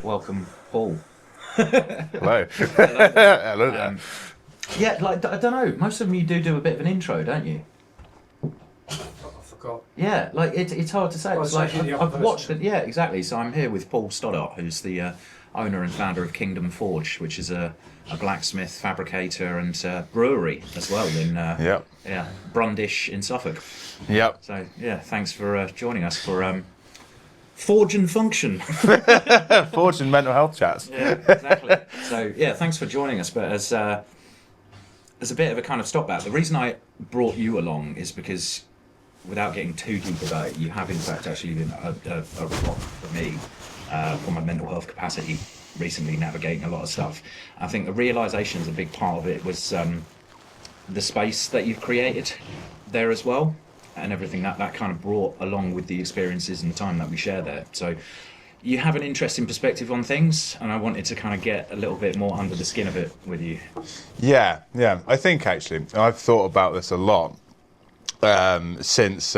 Welcome, Paul. Hello. Hello there. Hello there. Yeah, like I don't know. Most of them you do a bit of an intro, don't you? I forgot. Yeah, like it's hard to say. Well, It's it's like actually the I've other watched person. it. Yeah, exactly. So I'm here with Paul Stoddart, who's the owner and founder of Kingdom Forge, which is a blacksmith, fabricator, and brewery as well in Yep. yeah Brundish in Suffolk. Yep. So yeah, thanks for joining us for Forge and Function. Fortune mental health chats. Yeah, exactly. So yeah, thanks for joining us. But as a bit of a kind of stopgap, the reason I brought you along is because, without getting too deep about it, you have in fact actually been a rock for me for my mental health capacity recently, navigating a lot of stuff. I think the realization is a big part of it was the space that you've created there as well, and everything that kind of brought along with the experiences and the time that we share there. So you have an interesting perspective on things, and I wanted to kind of get a little bit more under the skin of it with you. Yeah. I think actually I've thought about this a lot since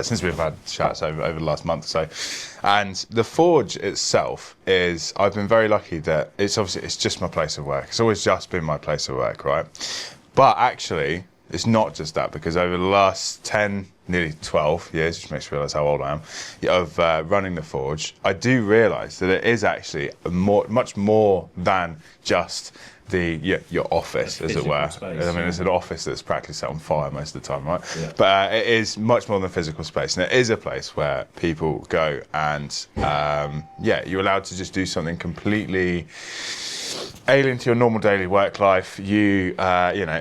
since we've had chats over the last month or so, and the forge itself is. I've been very lucky that it's just my place of work. It's always just been my place of work, right? But actually, it's not just that, because over the last 10, nearly 12 years, which makes me realise how old I am, of running the forge, I do realise that it is actually much more than just your office, as it were. Space, I mean, it's an office that's practically set on fire most of the time, right? Yeah. But it is much more than physical space, and it is a place where people go and you're allowed to just do something completely alien to your normal daily work life. It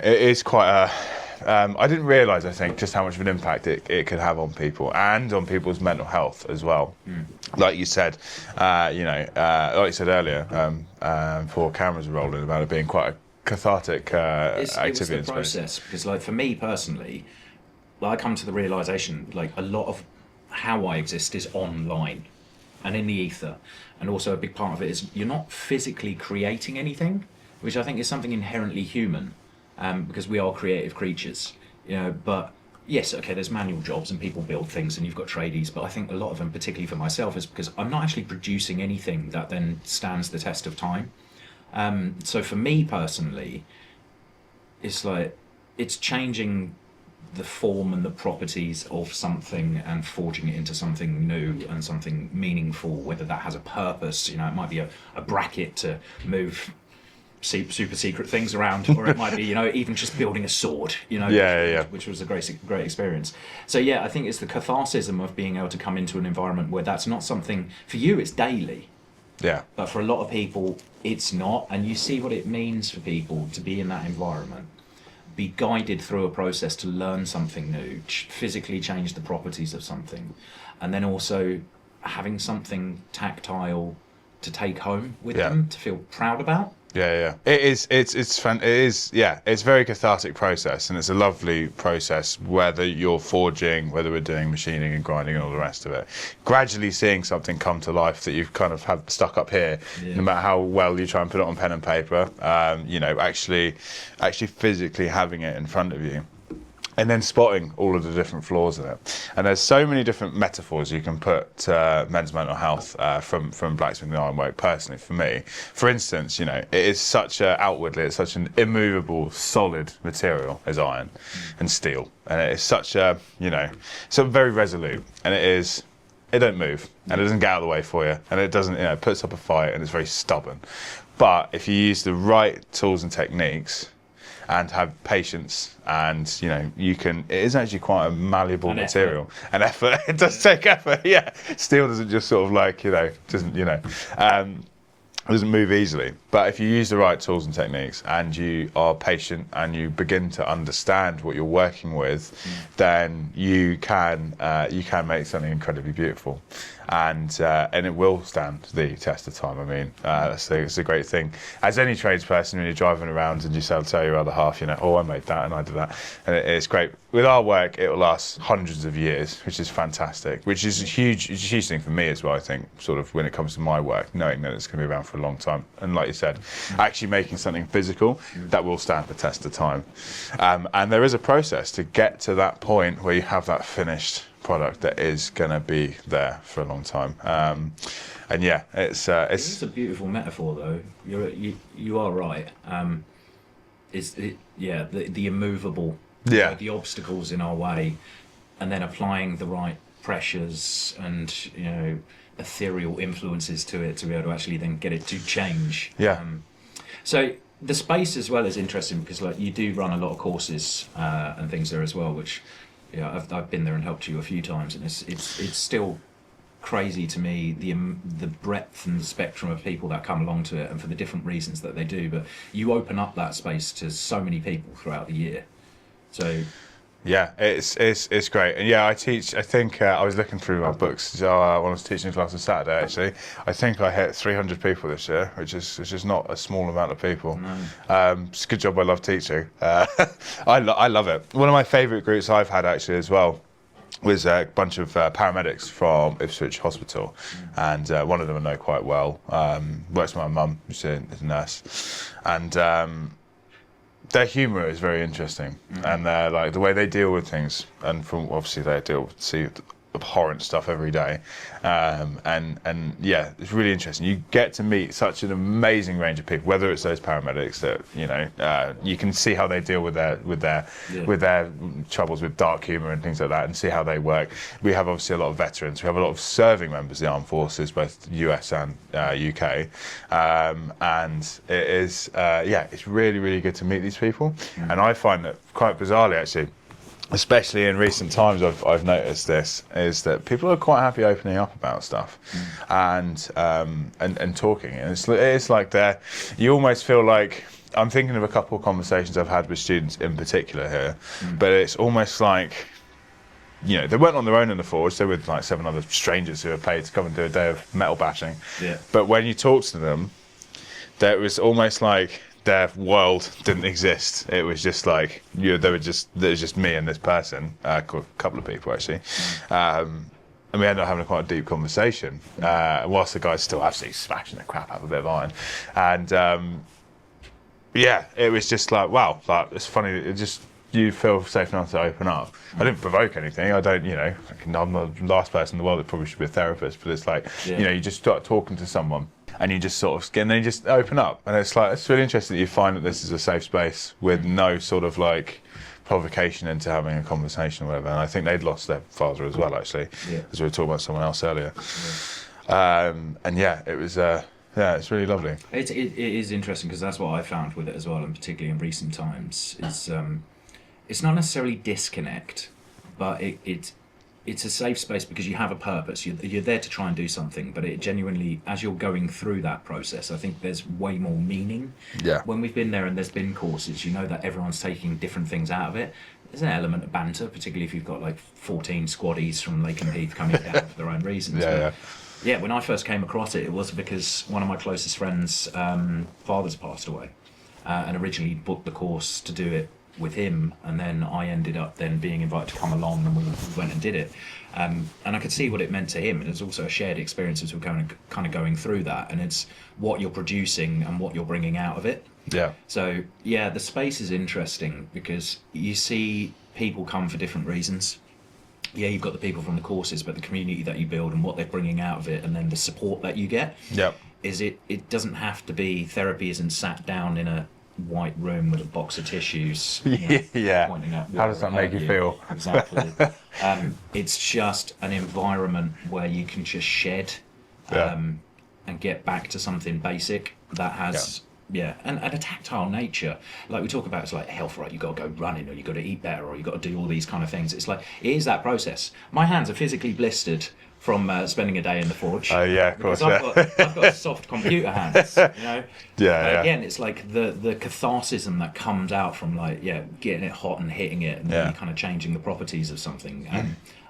is quite a. I didn't realise, I think, just how much of an impact it could have on people and on people's mental health as well. Like you said, like you said earlier, before cameras were rolling, about it being quite a cathartic It was activity the in space. process, because like for me personally, like, I come to the realization like a lot of how I exist is online and in the ether, and also a big part of it is you're not physically creating anything, which I think is something inherently human, because we are creative creatures, but yes, okay, there's manual jobs and people build things and you've got tradies, but I think a lot of them, particularly for myself, is because I'm not actually producing anything that then stands the test of time. So for me personally, it's like it's changing the form and the properties of something and forging it into something new and something meaningful, whether that has a purpose. It might be a bracket to move super secret things around, or it might be even just building a sword, which was a great experience. So yeah, I think it's the catharsism of being able to come into an environment where that's not something for you, it's daily, Yeah. but for a lot of people it's not, and you see what it means for people to be in that environment, be guided through a process to learn something new, physically change the properties of something, and then also having something tactile to take home with Yeah. them to feel proud about. Yeah. It is. It's fun. It is. Yeah. It's a very cathartic process, and it's a lovely process. Whether you're forging, whether we're doing machining and grinding and all the rest of it, gradually seeing something come to life that you've kind of have stuck up here, Yeah. no matter how well you try and put it on pen and paper. Actually physically having it in front of you. And then spotting all of the different flaws in it. And there's so many different metaphors you can put to men's mental health from blacksmithing ironwork, personally, for me. For instance, it is it's such an immovable, solid material as iron and steel. And it is so very resolute. And it don't move, and it doesn't get out of the way for you. And it doesn't, it puts up a fight, and it's very stubborn. But if you use the right tools and techniques, and have patience, and it is actually quite a malleable And material and effort. It does take effort. Yeah, steel doesn't just sort of doesn't move easily. But if you use the right tools and techniques, and you are patient, and you begin to understand what you're working with, then you can make something incredibly beautiful, and it will stand the test of time. I mean, it's a great thing. As any tradesperson, when you're driving around and you tell your other half, oh, I made that and I did that, and it's great. With our work, it will last hundreds of years, which is fantastic. Which is a huge thing for me as well. I think, sort of, when it comes to my work, knowing that it's going to be around for a long time, and like you said, actually making something physical that will stand the test of time. And there is a process to get to that point where you have that finished product that is going to be there for a long time. And yeah, it's It's a beautiful metaphor, though. You are right. The immovable, Yeah. the obstacles in our way, and then applying the right pressures and ethereal influences to it to be able to actually then get it to change. Yeah. So the space as well is interesting because like you do run a lot of courses and things there as well, which I've been there and helped you a few times, and it's still crazy to me the breadth and the spectrum of people that come along to it and for the different reasons that they do. But you open up that space to so many people throughout the year. So yeah, it's great. And yeah, I teach. I think I was looking through my books when I was teaching class on Saturday. Actually, I think I hit 300 people this year, which is not a small amount of people. No. It's a good job. I love teaching. I love it. One of my favourite groups I've had actually as well was a bunch of paramedics from Ipswich Hospital, and one of them I know quite well. Works with my mum, who's a nurse, and their humour is very interesting, and they're like the way they deal with things, and from obviously they see abhorrent stuff every day, and yeah, it's really interesting. You get to meet such an amazing range of people, whether it's those paramedics that you can see how they deal with their troubles with dark humour and things like that, and see how they work. We have obviously a lot of veterans. We have a lot of serving members of the armed forces, both US and UK, and it is it's really, really good to meet these people. And I find that quite bizarrely actually, especially in recent times, I've noticed this, is that people are quite happy opening up about stuff and talking. And it's like you almost feel like, I'm thinking of a couple of conversations I've had with students in particular here, but it's almost like, they weren't on their own in the forge. They were with like 7 other strangers who were paid to come and do a day of metal bashing. Yeah. But when you talk to them, that was almost like their world didn't exist. It was just like there was just me and this person, a couple of people actually, and we ended up having quite a deep conversation. Whilst the guy's still absolutely smashing the crap out of a bit of iron, and it was just like, wow, like it's funny. It just, you feel safe enough to open up. I didn't provoke anything. I don't, I'm the last person in the world that probably should be a therapist, but it's like, you just start talking to someone and you just sort of, and then you just open up. And it's like, it's really interesting that you find that this is a safe space with no sort of like provocation into having a conversation or whatever. And I think they'd lost their father as well, actually, as we were talking about someone else earlier. And yeah, it was, it's really lovely. It is interesting because that's what I found with it as well, and particularly in recent times, is it's not necessarily disconnect, but it's a safe space because you have a purpose. You're there to try and do something, but it genuinely, as you're going through that process, I think there's way more meaning. Yeah. When we've been there and there's been courses, that everyone's taking different things out of it. There's an element of banter, particularly if you've got like 14 squaddies from Lake and Heath coming down for their own reasons. Yeah, when I first came across it was because one of my closest friends' fathers passed away, and originally booked the course to do it with him, and then I ended up then being invited to come along, and we went and did it, and I could see what it meant to him, and it's also a shared experience as we're kind of going through that, and it's what you're producing and what you're bringing out of it. So the space is interesting because you see people come for different reasons. You've got the people from the courses, but the community that you build and what they're bringing out of it, and then the support that you get. Is it doesn't have to be, therapy isn't sat down in a white room with a box of tissues, pointing at how does that make you feel? Exactly. It's just an environment where you can just shed and get back to something basic that has and a tactile nature. Like we talk about, it's like health, right? You got to go running, or you got to eat better, or you got to do all these kind of things. It's like, it is that process. My hands are physically blistered from spending a day in the forge. Oh yeah, of course. I've got soft computer hands, Again, it's like the catharsism that comes out from getting it hot and hitting it, and really kind of changing the properties of something.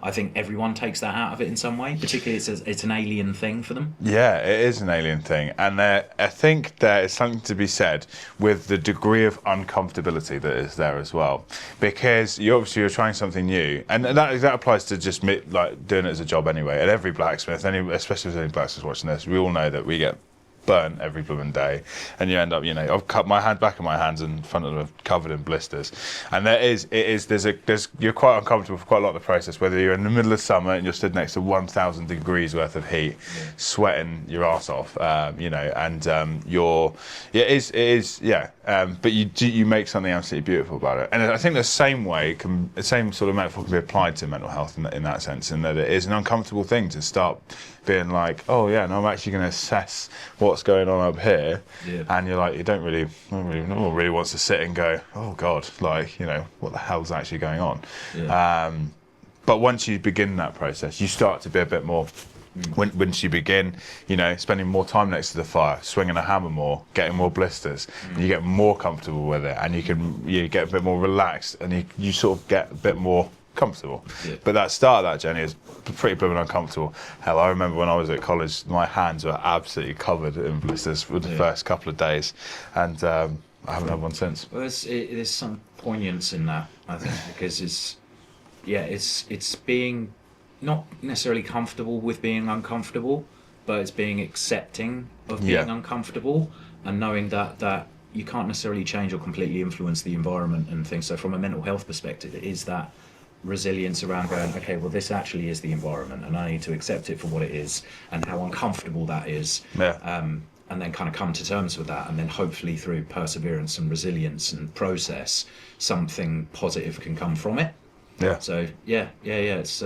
I think everyone takes that out of it in some way. Particularly, it's an alien thing for them. Yeah, it is an alien thing, and I think there is something to be said with the degree of uncomfortability that is there as well, because you're trying something new, and that applies to just like doing it as a job anyway. At every blacksmith, especially if there's any blacksmiths watching this, we all know that we get burnt every blooming day, and you end up, I've cut my hand back of my hands and front of them are covered in blisters, and you're quite uncomfortable for quite a lot of the process, whether you're in the middle of summer and you're stood next to 1,000 degrees worth of heat, sweating your ass off, but you make something absolutely beautiful about it. And I think the same sort of metaphor can be applied to mental health in that sense, in that it is an uncomfortable thing to start being like, oh yeah, no, I'm actually going to assess what's going on up here, and you're like, no one really wants to sit and go, oh god, like, what the hell's actually going on. But once you begin that process, you start to be a bit more, once you begin, spending more time next to the fire, swinging a hammer more, getting more blisters, and you get more comfortable with it, and you get a bit more relaxed, and you sort of get a bit more comfortable. But that start of that journey is pretty blooming uncomfortable. Hell, I remember when I was at college, my hands were absolutely covered in blisters for the first couple of days, and I haven't had one since. Well, there's some poignance in that, I think, because it's being not necessarily comfortable with being uncomfortable, but it's being accepting of being uncomfortable, and knowing that you can't necessarily change or completely influence the environment and things. So from a mental health perspective, it is that resilience around going, okay, well, this actually is the environment, and I need to accept it for what it is and how uncomfortable that is. And then kind of come to terms with that, and then hopefully through perseverance and resilience and process, something positive can come from it. So it's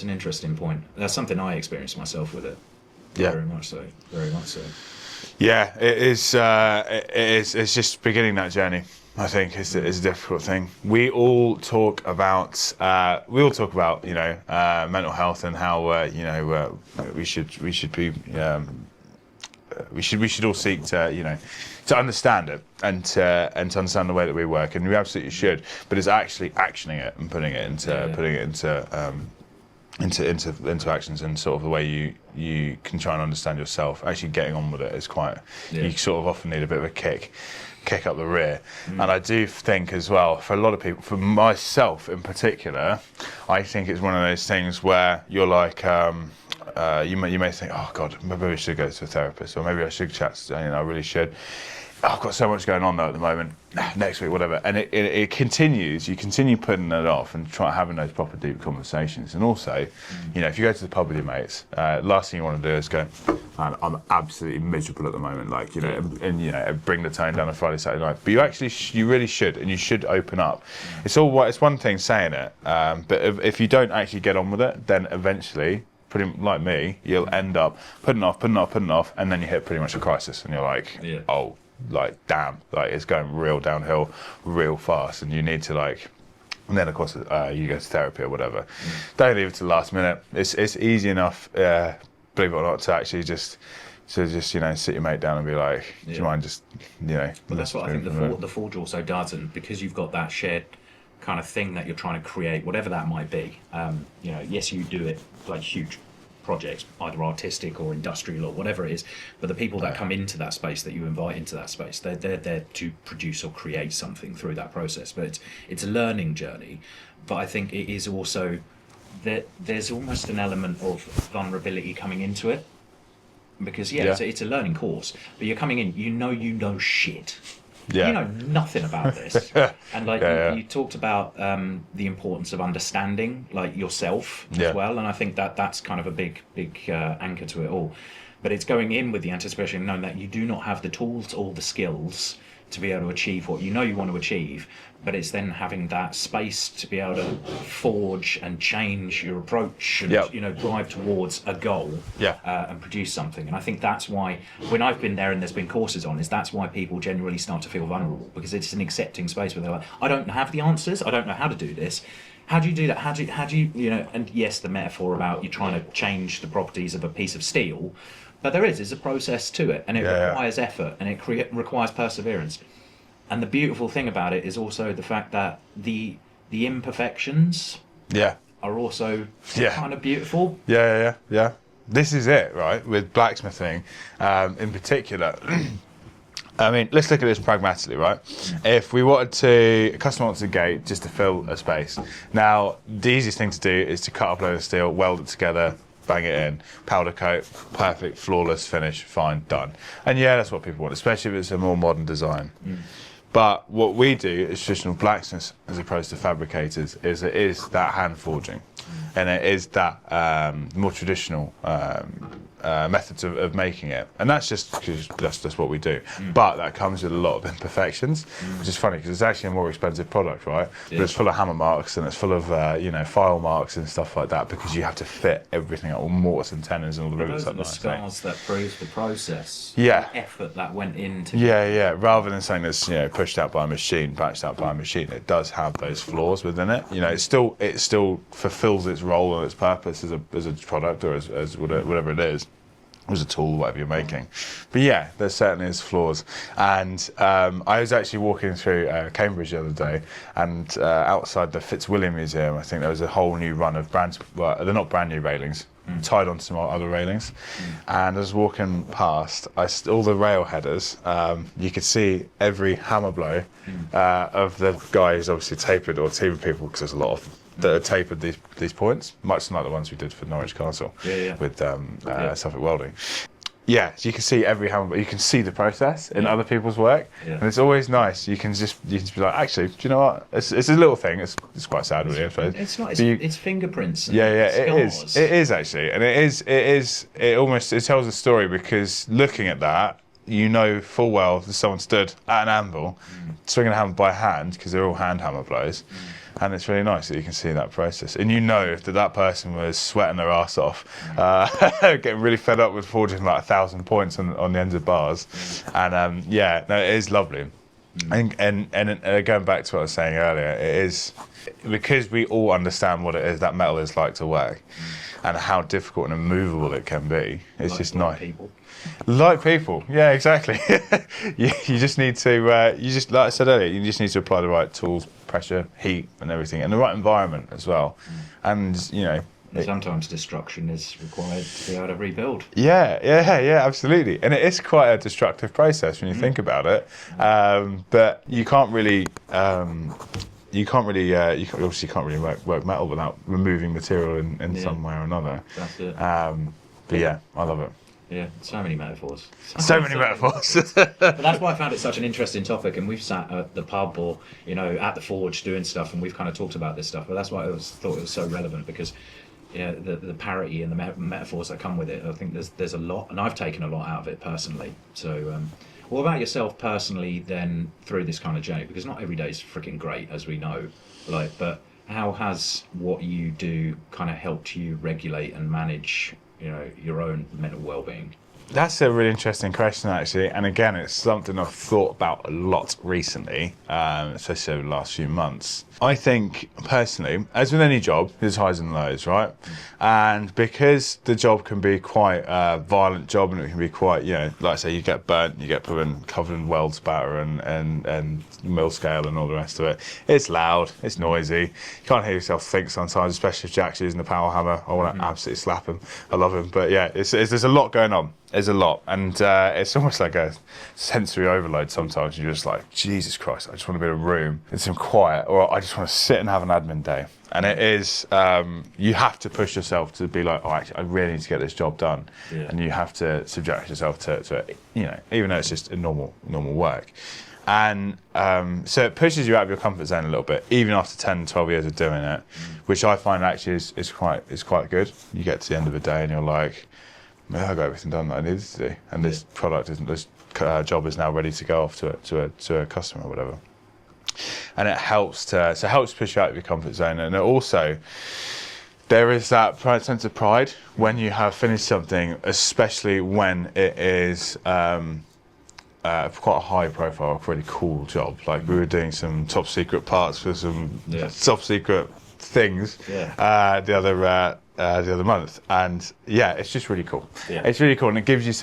an interesting point. That's something I experienced myself with it. Very much so. Yeah, it is. It's just beginning that journey, I think, is a difficult thing. We all talk about mental health and how we should all seek to understand it and to understand the way that we work, and we absolutely should. But it's actually actioning it and putting it into actions, and sort of the way you can try and understand yourself. Actually getting on with it is quite. You sort of often need a bit of a kick up the rear. And I do think as well, for a lot of people, for myself in particular, I think it's one of those things where you're like, you may think, oh god, maybe I should go to a therapist, or maybe I should chat. I really should. I've got so much going on though at the moment. Next week, whatever, and it continues. You continue putting it off and try having those proper deep conversations. And also, if you go to the pub with your mates, last thing you want to do is go, man, I'm absolutely miserable at the moment. Like, and bring the tone down on Friday, Saturday night. But you really should, and you should open up. It's one thing saying it, but if you don't actually get on with it, then eventually, pretty like me, you'll end up putting off, and then you hit pretty much a crisis, and you're like, oh. Like, damn, like it's going real downhill real fast, and you need to and then of course you go to therapy or whatever. Don't leave it to the last minute. It's easy enough, believe it or not, to actually just sit your mate down and be like, do you mind just But that's what I think the Forge also does, and because you've got that shared kind of thing that you're trying to create, whatever that might be. Yes, you do it like huge projects, either artistic or industrial or whatever it is, but the people that come into that space, that you invite into that space, they're there to produce or create something through that process. But it's a learning journey. But I think it is also that there's almost an element of vulnerability coming into it, because it's a learning course, but you're coming in, you know shit. You know nothing about this. And you talked about the importance of understanding yourself as well, and I think that's kind of a big anchor to it all. But it's going in with the anticipation, knowing that you do not have the tools or the skills to be able to achieve what you want to achieve, but it's then having that space to be able to forge and change your approach and drive towards a goal and produce something. And I think that's why, when I've been there and there's been courses on, that's why people generally start to feel vulnerable, because it's an accepting space where they're like, I don't have the answers, I don't know how to do this. How do you do that? How do you and yes, the metaphor about you're trying to change the properties of a piece of steel, but there is a process to it, and it requires effort, and it requires perseverance. And the beautiful thing about it is also the fact that the imperfections are also kind of beautiful. Yeah. This is it, right? With blacksmithing, in particular. I mean, let's look at this pragmatically, right? If we a customer wants a gate just to fill a space. Now, the easiest thing to do is to cut up a load of steel, weld it together, bang it in, powder coat, perfect, flawless finish, fine, done. And yeah, that's what people want, especially if it's a more modern design. But what we do as traditional blacksmiths, as opposed to fabricators, is it is that hand forging, and it is that more traditional methods of making it, and that's just because that's what we do. But that comes with a lot of imperfections, which is funny because it's actually a more expensive product, right? Yeah. But it's full of hammer marks and it's full of file marks and stuff like that, because you have to fit everything up, all mortars and tenons and all the rivets Those up are the nice. scars that prove the process. Yeah. The effort that went into. Yeah. Rather than saying that's pushed out by a machine, patched out by a machine, it does have those flaws within it. It still fulfills its role and its purpose as a product or as whatever it is, as a tool, whatever you're making. But yeah, there certainly is flaws. And I was actually walking through Cambridge the other day, and outside the Fitzwilliam Museum, I think there was a whole new run of they're not brand new railings, tied onto some other railings. And I was walking past, all the rail headers, you could see every hammer blow of the guy who's obviously tapered, or team of people, because there's a lot of that are tapered these points, much like the ones we did for Norwich Castle with Suffolk Welding. Yeah, so you can see every hammer, but you can see the process in other people's work, and it's always nice. You can just be like, actually, do you know what? It's a little thing. It's quite sad, really. I suppose. It's not. It's fingerprints. And It scars. is actually, and it almost tells a story, because looking at that, full well that someone stood at an anvil, swinging a hammer by hand, because they're all hand hammer blows. And it's really nice that you can see that process. And that person was sweating their ass off, getting really fed up with forging like 1,000 points on the ends of bars. And it is lovely. And going back to what I was saying earlier, it is, because we all understand what it is that metal is like to work, and how difficult and immovable it can be. It's just nice. People. Like people, yeah, exactly. you just need to, like I said earlier, you just need to apply the right tools, pressure, heat, and everything, and the right environment as well. And And sometimes destruction is required to be able to rebuild. Yeah, absolutely. And it is quite a destructive process when you think about it. But you can't really. You obviously can't really work metal without removing material in some way or another. That's it. But yeah, I love it. Yeah, so many metaphors. So many metaphors. But that's why I found it such an interesting topic, and we've sat at the pub or at the forge doing stuff, and we've kind of talked about this stuff. But that's why I thought it was so relevant, because the parity and the metaphors that come with it. I think there's a lot, and I've taken a lot out of it personally. So, what about yourself personally then through this kind of journey? Because not every day is freaking great, as we know. But how has what you do kind of helped you regulate and manage your own mental well-being? That's a really interesting question, actually, and again, it's something I've thought about a lot recently, especially over the last few months. I think, personally, as with any job, there's highs and lows, right? And because the job can be quite a violent job, and it can be quite, like I say, you get burnt, you get covered in weld spatter and mill scale and all the rest of it. It's loud, it's noisy, you can't hear yourself think sometimes, especially if Jack's using the power hammer. I want to absolutely slap him. I love him, but yeah, there's a lot going on. There's a lot, and it's almost like a sensory overload sometimes. You're just like, Jesus Christ, I just want to be in a room in some quiet, or I just want to sit and have an admin day. And it is, you have to push yourself to be like, actually, I really need to get this job done. Yeah. And you have to subject yourself to it, even though it's just a normal work. And so it pushes you out of your comfort zone a little bit, even after 10, 12 years of doing it, which I find actually is quite good. You get to the end of the day and you're like, I got everything done that I needed to do, and this job is now ready to go off to a customer or whatever. And it helps push you out of your comfort zone, and it also, there is that sense of pride when you have finished something, especially when it is quite a high profile, really cool job. Like we were doing some top secret parts for some top secret things the other month, and it's just really cool. It's really cool, and it gives you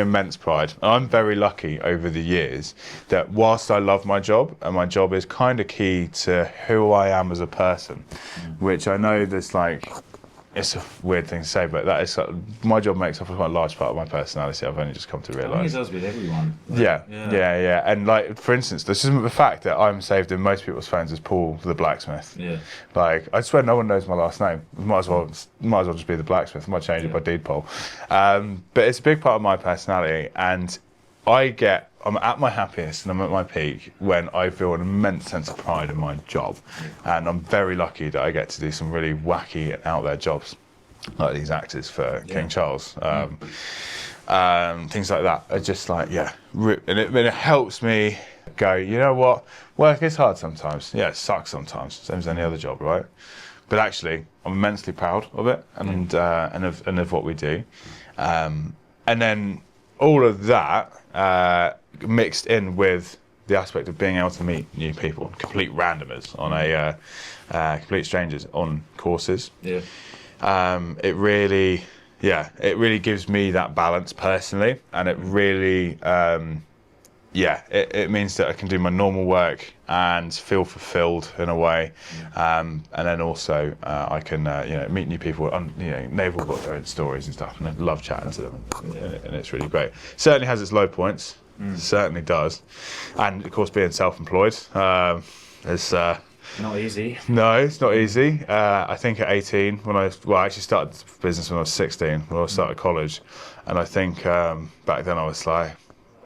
immense pride. And I'm very lucky over the years that whilst I love my job, and my job is kind of key to who I am as a person, which I know there's it's a weird thing to say, but that is my job makes up a quite large part of my personality. I've only just come to I think it realise. does with everyone. Yeah. And like, for instance, this isn't the fact that I'm saved in most people's phones as Paul the blacksmith. Yeah. Like, I swear no one knows my last name. Might as well just be the blacksmith. I might change it by deed poll. But it's a big part of my personality, and I'm at my happiest and I'm at my peak when I feel an immense sense of pride in my job. And I'm very lucky that I get to do some really wacky and out there jobs, like these actors for King Charles. Things like that are just like, and it helps me go, you know what, work is hard sometimes. Yeah, it sucks sometimes, same as any other job, right? But actually, I'm immensely proud of it and of what we do. And then all of that mixed in with the aspect of being able to meet new people, complete randomers on complete strangers on courses. Yeah. It really gives me that balance personally, and it really, it means that I can do my normal work and feel fulfilled in a way, and then also I can meet new people. They've all got their own stories and stuff, and I love chatting to them, and it's really great. Certainly has its low points, certainly does, and of course being self-employed is. Not easy. No, it's not easy. I think at 18, I actually started the business when I was 16, when I started college, and I think back then I was like,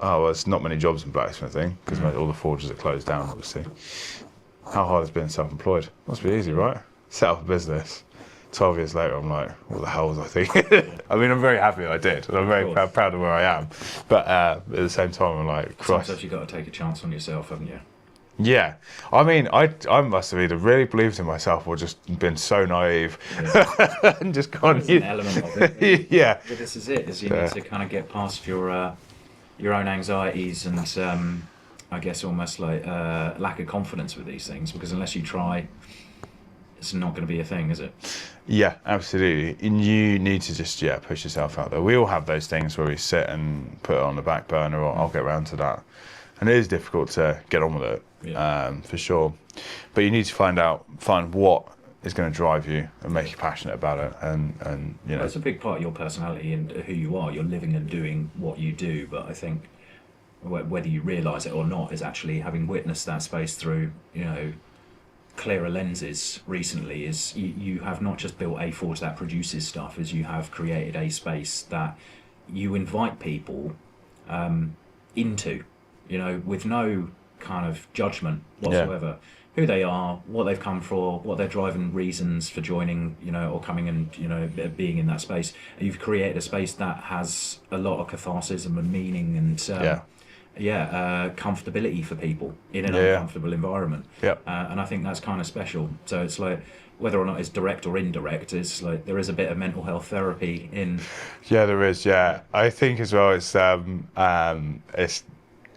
there's not many jobs in blacksmithing because all the forges are closed down, obviously. How hard is being self-employed? Must be easy, right? Set up a business. 12 years later, I'm like, what the hell was I thinking? I mean, I'm very happy I did, and I'm very proud of where I am. But at the same time, I'm like, Christ. Sometimes you've got to take a chance on yourself, haven't you? Yeah, I mean, I must have either really believed in myself or just been so naive and just gone. There's an element of it. Yeah. But this is it. Is you need to kind of get past your own anxieties and I guess almost like lack of confidence with these things, because unless you try, it's not going to be a thing, is it? Yeah, absolutely. And you need to just push yourself out there. We all have those things where we sit and put it on the back burner, or I'll get around to that. And it is difficult to get on with it. For sure, but you need to find what is going to drive you and make you passionate about it, and It's a big part of your personality and who you are. You're living and doing what you do, but I think whether you realise it or not is actually having witnessed that space through clearer lenses recently. Is you have not just built a forge that produces stuff, as you have created a space that you invite people into, with no kind of judgment whatsoever, who they are, what they've come for, what their driving reasons for joining, or coming and being in that space. And you've created a space that has a lot of catharsis and meaning and comfortability for people in an uncomfortable environment. And I think that's kind of special. So it's like, whether or not it's direct or indirect, it's like there is a bit of mental health therapy in. Yeah, there is. Yeah, I think as well it's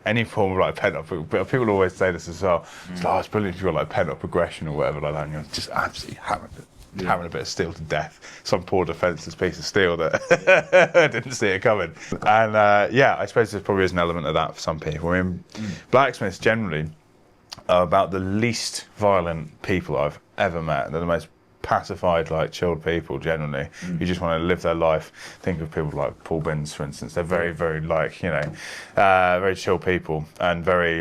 any form of like pent up, but people always say this as well. It's like, it's brilliant if you've got like pent up aggression or whatever like that, and you're just absolutely hammering a bit of steel to death. Some poor defenseless piece of steel that didn't see it coming. And I suppose there probably is an element of that for some people. I mean, blacksmiths generally are about the least violent people I've ever met. They're the most pacified, like chilled people generally, who just want to live their life. Think of people like Paul Binns, for instance. They're very, very like very chill people, and very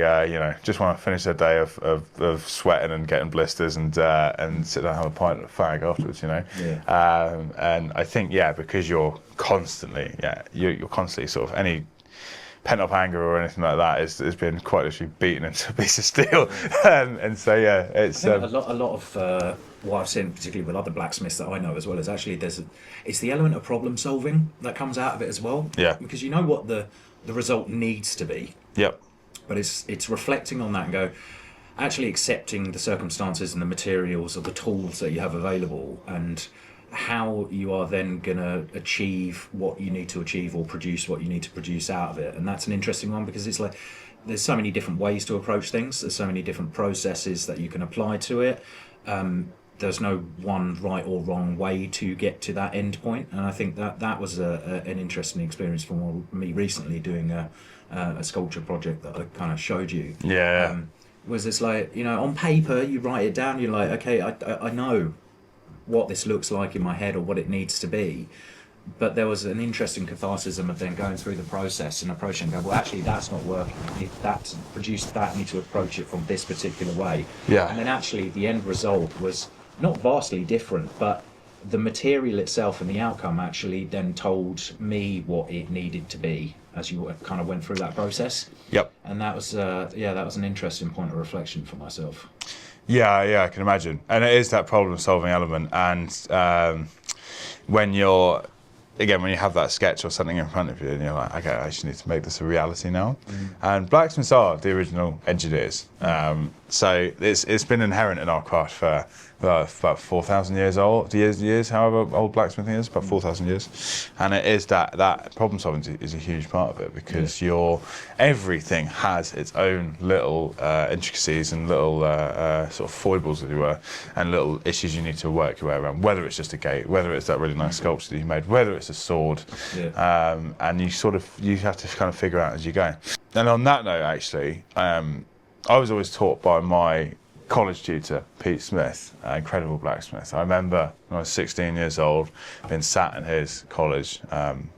just want to finish their day of sweating and getting blisters and sit down and have a pint of fag afterwards. And I think because you're constantly you're constantly sort of any pent-up anger or anything like that has been quite literally beaten into a piece of steel, and so it's a lot of what I've seen, particularly with other blacksmiths that I know as well, is actually it's the element of problem solving that comes out of it as well. Because you know what the result needs to be. But it's reflecting on that and go, actually accepting the circumstances and the materials or the tools that you have available, and how you are then going to achieve what you need to achieve or produce what you need to produce out of it. And that's an interesting one, because it's like there's so many different ways to approach things, there's so many different processes that you can apply to it. There's no one right or wrong way to get to that end point, and I think that was an interesting experience for me recently, doing a sculpture project that I kind of showed you. Was this like, on paper you write it down, you're like, okay, I know what this looks like in my head or what it needs to be. But there was an interesting catharsism of then going through the process and approaching and go, well, actually, that's not working. I need that to produce that. I need to approach it from this particular way. Yeah. And then actually the end result was not vastly different, but the material itself and the outcome actually then told me what it needed to be as you kind of went through that process. Yep. And that was, that was an interesting point of reflection for myself. Yeah, I can imagine. And it is that problem-solving element. And when you have that sketch or something in front of you, and you're like, okay, I just need to make this a reality now. And blacksmiths are the original engineers. So it's been inherent in our craft for about 4,000 years old, years, however old blacksmithing is, about 4,000 years. And it is that problem solving is a huge part of it, because everything has its own little intricacies and little sort of foibles, as it were, and little issues you need to work your way around, whether it's just a gate, whether it's that really nice sculpture that you made, whether it's a sword, and you have to kind of figure out as you go. And on that note, actually, I was always taught by my college tutor, Pete Smith, an incredible blacksmith. I remember when I was 16 years old, being sat in his college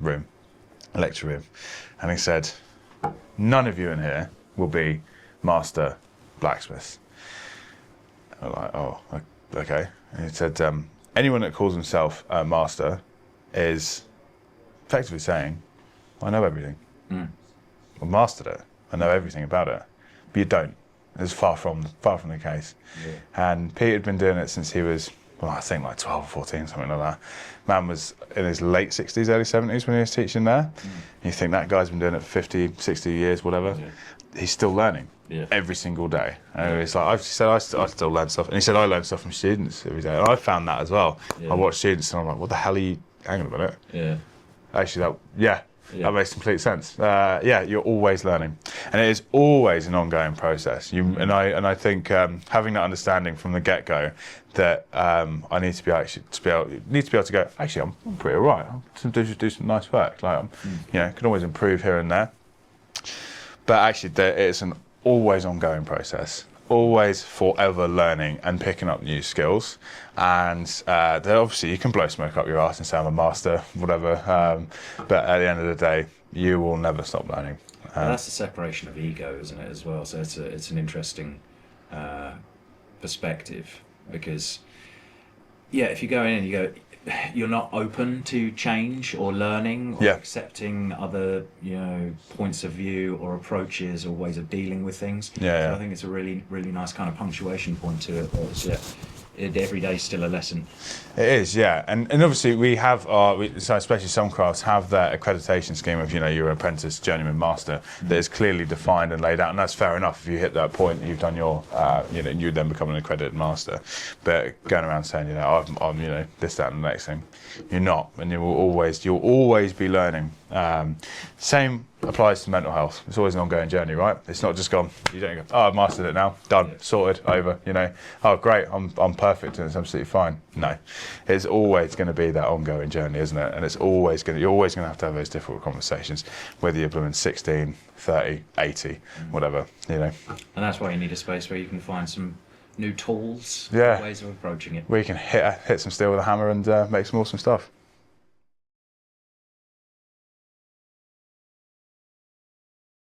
room, lecture room, and he said, none of you in here will be master blacksmiths. I'm like, oh, okay. And he said, anyone that calls himself a master is effectively saying, I know everything. I've mastered it. I know everything about it. But you don't. It's far from the case. And Pete had been doing it since he was, well, I think like 12 or 14, something like that. Man was in his late 60s, early 70s when he was teaching there. You think that guy's been doing it for 50, 60 years, whatever. He's still learning every single day. And it's like, I still learn stuff. And he said, I learn stuff from students every day. And I found that as well. I watch students and I'm like, what the hell are you, hang on a minute. Actually, that makes complete sense. You're always learning, and it is always an ongoing process. And I think having that understanding from the get-go that I need to be able to go. Actually, I'm pretty alright. I do some nice work. Like can always improve here and there. But actually, it's an always ongoing process. Always forever learning and picking up new skills, and then obviously you can blow smoke up your arse and say I'm a master, whatever, but at the end of the day you will never stop learning. That's the separation of ego, isn't it, as well? So it's an interesting perspective, because if you go in and you go, you're not open to change or learning or accepting other points of view or approaches or ways of dealing with things. So I think it's a really, really nice kind of punctuation point to it. Every day is still a lesson. It is, and obviously we have so especially some crafts have that accreditation scheme of your apprentice, journeyman, master that is clearly defined and laid out, and that's fair enough. If you hit that point, you've done your you then become an accredited master. But going around saying I'm this, that, and the next thing, you're not, and you'll always be learning. Same applies to mental health. It's always an ongoing journey, right? It's not just gone. You don't go, I've mastered it now, done, sorted, over. Oh great, I'm perfect and it's absolutely fine. No, it's always going to be that ongoing journey, isn't it? And you're always going to have those difficult conversations, whether you're blooming 16, 30, 80, whatever. And that's why you need a space where you can find some new tools, ways of approaching it. Where you can hit some steel with a hammer and make some awesome stuff.